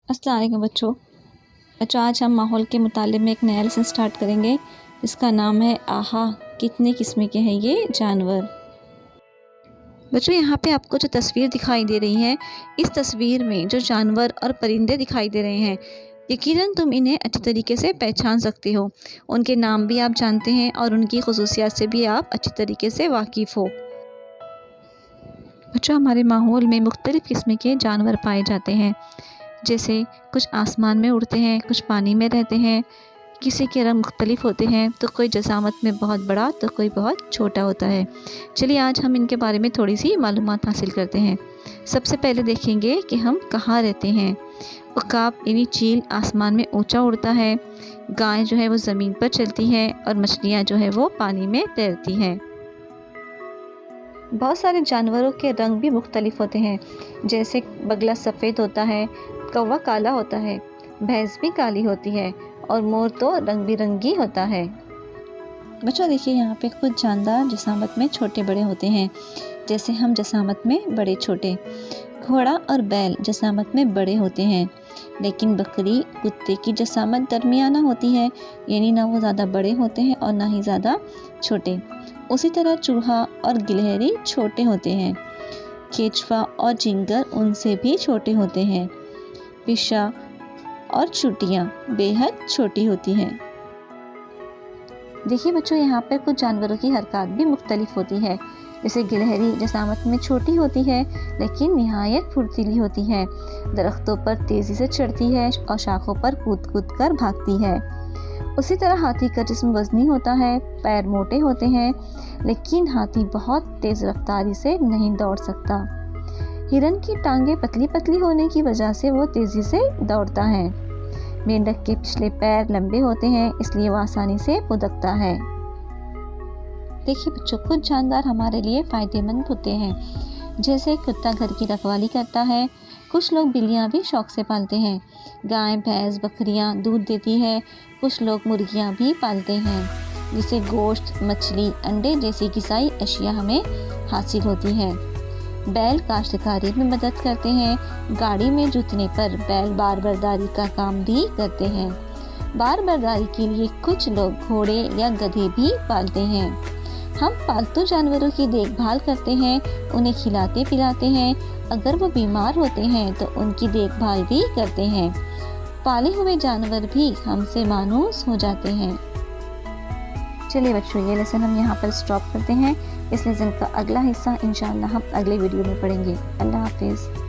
अस्सलाम वालेकुम बच्चों आज हम माहौल के मुताले में एक नया लेसन स्टार्ट करेंगे। इसका नाम है आहा कितनी किस्म के हैं ये जानवर। बच्चों यहाँ पे आपको जो तस्वीर दिखाई दे रही है, इस तस्वीर में जो जानवर और परिंदे दिखाई दे रहे हैं, यकीनन तुम इन्हें अच्छी तरीके से पहचान सकते हो। उनके नाम भी आप जानते हैं और उनकी खसूसियात से भी आप अच्छी तरीके से वाकिफ़ हो। बच्चों हमारे माहौल में मुख्तलिफ़ किस्म के जानवर पाए जाते हैं, जैसे कुछ आसमान में उड़ते हैं, कुछ पानी में रहते हैं, किसी के रंग मुख्तलिफ होते हैं, तो कोई जसामत में बहुत बड़ा तो कोई बहुत छोटा होता है। चलिए आज हम इनके बारे में थोड़ी सी मालूमात हासिल करते हैं। सबसे पहले देखेंगे कि हम कहाँ रहते हैं। उकाब यानी चील आसमान में ऊंचा उड़ता है, गाय जो है वो ज़मीन पर चलती है और मछलियाँ जो है वो पानी में तैरती हैं। बहुत सारे जानवरों के रंग भी मुख्तलिफ होते हैं, जैसे बगला सफ़ेद होता है, कौवा काला होता है, भैंस भी काली होती है और मोर तो रंग बिरंगी होता है। बच्चों देखिए यहाँ पे कुछ जानदार जसामत में छोटे बड़े होते हैं, जैसे हम जसामत में बड़े छोटे। घोड़ा और बैल जसामत में बड़े होते हैं, लेकिन बकरी कुत्ते की जसामत दरमियाना होती है, यानी ना वो ज़्यादा बड़े होते हैं और ना ही ज़्यादा छोटे। उसी तरह चूहा और गिलहरी छोटे होते हैं। केचुआ और झिंगर उनसे भी छोटे होते हैं। पिशा और चुटियाँ बेहद छोटी होती हैं। देखिए बच्चों यहाँ पर कुछ जानवरों की हरकत भी मुख्तलिफ होती है, जैसे गिलहरी जसामत में छोटी होती है लेकिन निहायत फुर्तीली होती है। दरख्तों पर तेज़ी से चढ़ती है और शाखों पर कूद कूद कर भागती है। उसी तरह हाथी का जिस्म वज़नी होता है, पैर मोटे होते हैं, लेकिन हाथी बहुत तेज़ रफ्तारी से नहीं दौड़ सकता। हिरन की टांगें पतली पतली होने की वजह से वो तेज़ी से दौड़ता है। मेंढक के पिछले पैर लंबे होते हैं, इसलिए वो आसानी से फुदकता है। देखिए बच्चों कुछ जानदार हमारे लिए फ़ायदेमंद होते हैं, जैसे कुत्ता घर की रखवाली करता है। कुछ लोग बिल्लियाँ भी शौक़ से पालते हैं। गाय भैंस बकरियाँ दूध देती है। कुछ लोग मुर्गियाँ भी पालते हैं, जिससे गोश्त मछली अंडे जैसी ग़िज़ाई अशिया हमें हासिल होती है। बैल काश्तकारी में मदद करते हैं। गाड़ी में जुतने पर बैल बार बर्दारी का काम भी करते हैं। बार बर्दारी के लिए कुछ लोग घोड़े या गधे भी पालते हैं। हम पालतू जानवरों की देखभाल करते हैं, उन्हें खिलाते पिलाते हैं। अगर वो बीमार होते हैं तो उनकी देखभाल भी करते हैं। पाले हुए जानवर भी हमसे मानूस हो जाते हैं। चलिए बच्चों ये लेसन हम यहाँ पर स्टॉप करते हैं। इस लेसन का अगला हिस्सा इंशाअल्लाह हम अगले वीडियो में पढ़ेंगे। अल्लाह हाफिज़।